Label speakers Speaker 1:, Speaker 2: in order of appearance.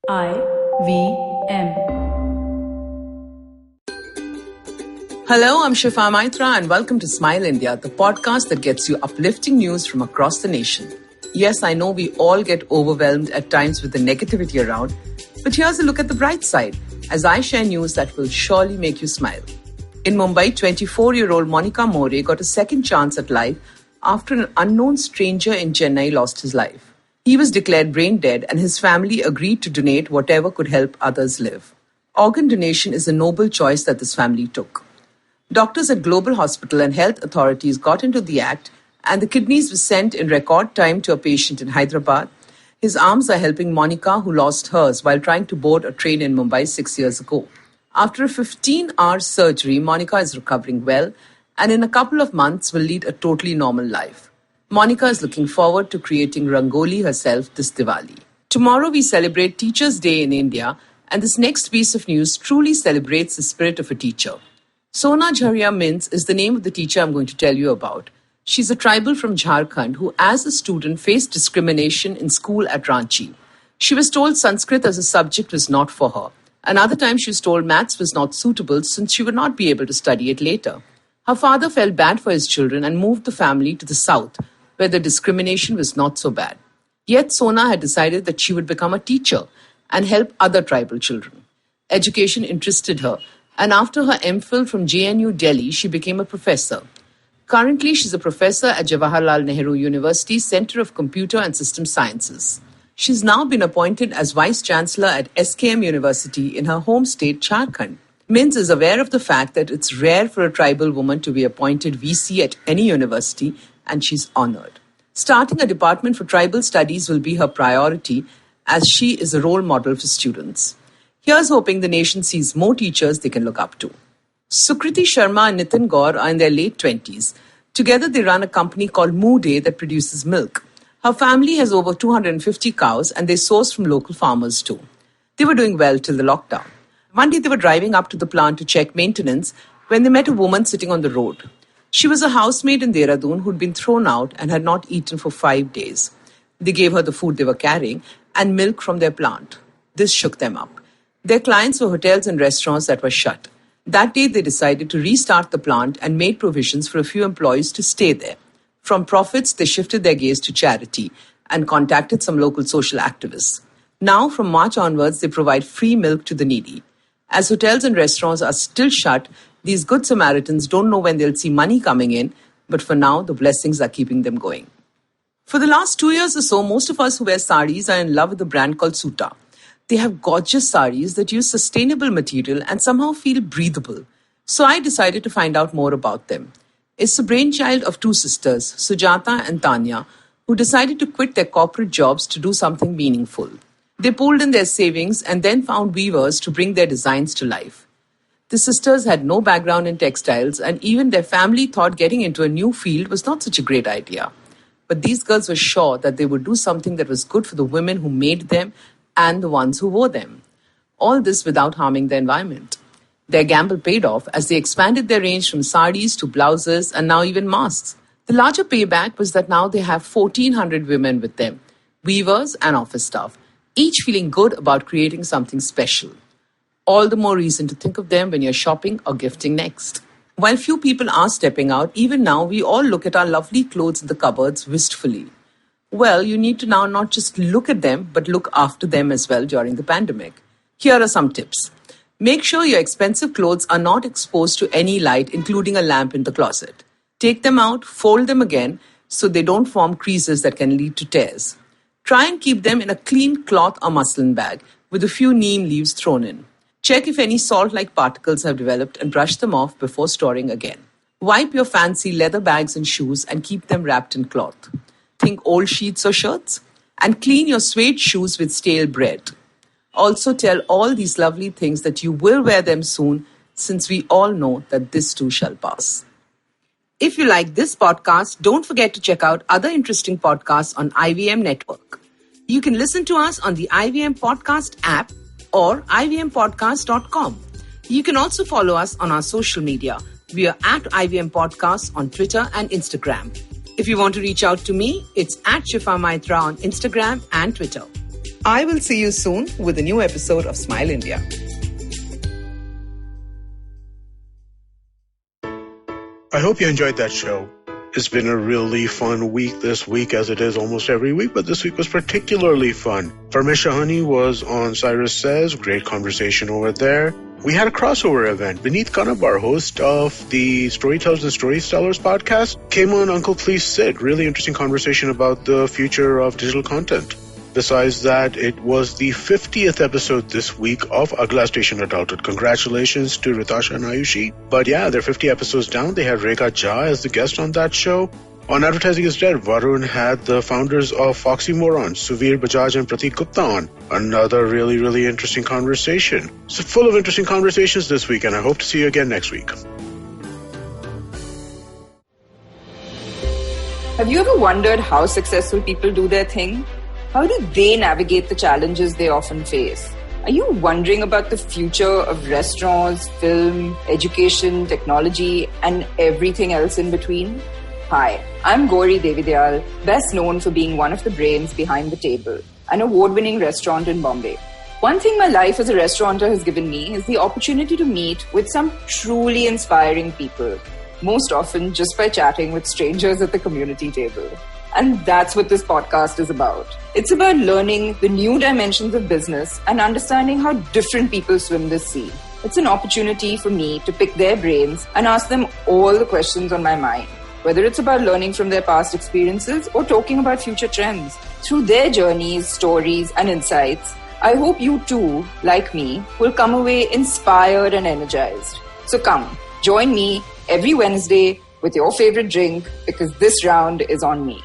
Speaker 1: IVM.
Speaker 2: Hello, I'm Shifa Maitra and welcome to Smile India, the podcast that gets you uplifting news from across the nation. Yes, I know we all get overwhelmed at times with the negativity around, but here's a look at the bright side as I share news that will surely make you smile. In Mumbai, 24-year-old Monica More got a second chance at life after an unknown stranger in Chennai lost his life. He was declared brain dead and his family agreed to donate whatever could help others live. Organ donation is a noble choice that this family took. Doctors at Global Hospital and health authorities got into the act and the kidneys were sent in record time to a patient in Hyderabad. His arms are helping Monica, who lost hers while trying to board a train in Mumbai 6 years ago. After a 15-hour surgery, Monica is recovering well and in a couple of months will lead a totally normal life. Monica is looking forward to creating Rangoli herself this Diwali. Tomorrow we celebrate Teachers' Day in India and this next piece of news truly celebrates the spirit of a teacher. Sona Jharia Mins is the name of the teacher I'm going to tell you about. She's a tribal from Jharkhand who as a student faced discrimination in school at Ranchi. She was told Sanskrit as a subject was not for her. Another time she was told maths was not suitable since she would not be able to study it later. Her father felt bad for his children and moved the family to the south, where the discrimination was not so bad. Yet Sona had decided that she would become a teacher and help other tribal children. Education interested her, and after her MPhil from JNU Delhi, she became a professor. Currently, she's a professor at Jawaharlal Nehru University Center of Computer and System Sciences. She's now been appointed as Vice-Chancellor at SKM University in her home state, Jharkhand. Mins is aware of the fact that it's rare for a tribal woman to be appointed VC at any university, and she's honored. Starting a department for tribal studies will be her priority as she is a role model for students. Here's hoping the nation sees more teachers they can look up to. Sukriti Sharma and Nitin Gaur are in their late 20s. Together they run a company called Moo Day that produces milk. Her family has over 250 cows and they source from local farmers too. They were doing well till the lockdown. One day they were driving up to the plant to check maintenance when they met a woman sitting on the road. She was a housemaid in Dehradun who'd been thrown out and had not eaten for 5 days. They gave her the food they were carrying and milk from their plant. This shook them up. Their clients were hotels and restaurants that were shut. That day they decided to restart the plant and made provisions for a few employees to stay there. From profits, they shifted their gaze to charity and contacted some local social activists. Now, from March onwards, they provide free milk to the needy. As hotels and restaurants are still shut, these good Samaritans don't know when they'll see money coming in, but for now, the blessings are keeping them going. For the last 2 years or so, most of us who wear saris are in love with a brand called Suta. They have gorgeous saris that use sustainable material and somehow feel breathable. So I decided to find out more about them. It's the brainchild of two sisters, Sujata and Tanya, who decided to quit their corporate jobs to do something meaningful. They pooled in their savings and then found weavers to bring their designs to life. The sisters had no background in textiles and even their family thought getting into a new field was not such a great idea. But these girls were sure that they would do something that was good for the women who made them and the ones who wore them. All this without harming the environment. Their gamble paid off as they expanded their range from saris to blouses and now even masks. The larger payback was that now they have 1,400 women with them, weavers and office staff, each feeling good about creating something special. All the more reason to think of them when you're shopping or gifting next. While few people are stepping out, even now we all look at our lovely clothes in the cupboards wistfully. Well, you need to now not just look at them, but look after them as well during the pandemic. Here are some tips. Make sure your expensive clothes are not exposed to any light, including a lamp in the closet. Take them out, fold them again, so they don't form creases that can lead to tears. Try and keep them in a clean cloth or muslin bag with a few neem leaves thrown in. Check if any salt-like particles have developed and brush them off before storing again. Wipe your fancy leather bags and shoes and keep them wrapped in cloth. Think old sheets or shirts. And clean your suede shoes with stale bread. Also tell all these lovely things that you will wear them soon, since we all know that this too shall pass. If you like this podcast, don't forget to check out other interesting podcasts on IVM Network. You can listen to us on the IVM Podcast app or ivmpodcast.com. You can also follow us on our social media. We are at IVM Podcasts on Twitter and Instagram. If you want to reach out to me, it's at Shifa Maitra on Instagram and Twitter. I will see you soon with a new episode of Smile India.
Speaker 1: I hope you enjoyed that show. It's been a really fun week this week, as it is almost every week, but this week was particularly fun. Parmesh Shahani was on Cyrus Says, great conversation over there. We had a crossover event. Vineet Kanabar, host of the Storytellers and Storytellers podcast, came on Uncle Please Sit. Really interesting conversation about the future of digital content. Besides that, it was the 50th episode this week of Agla Station Adulthood. Congratulations to Ritasha and Ayushi. But yeah, they're 50 episodes down. They had Rekha Jha as the guest on that show. On Advertising is Dead, Varun had the founders of Foxymoron, Suvir Bajaj and Pratik Gupta on. Another really, really interesting conversation. So full of interesting conversations this week, and I hope to see you again next week.
Speaker 3: Have you ever wondered how successful people do their thing? How do they navigate the challenges they often face? Are you wondering about the future of restaurants, film, education, technology, and everything else in between? Hi, I'm Gauri Devidyal, best known for being one of the brains behind The Table, an award-winning restaurant in Bombay. One thing my life as a restaurateur has given me is the opportunity to meet with some truly inspiring people, most often just by chatting with strangers at the community table. And that's what this podcast is about. It's about learning the new dimensions of business and understanding how different people swim this sea. It's an opportunity for me to pick their brains and ask them all the questions on my mind, whether it's about learning from their past experiences or talking about future trends. Through their journeys, stories, and insights, I hope you too, like me, will come away inspired and energized. So come, join me every Wednesday with your favorite drink, because this round is on me.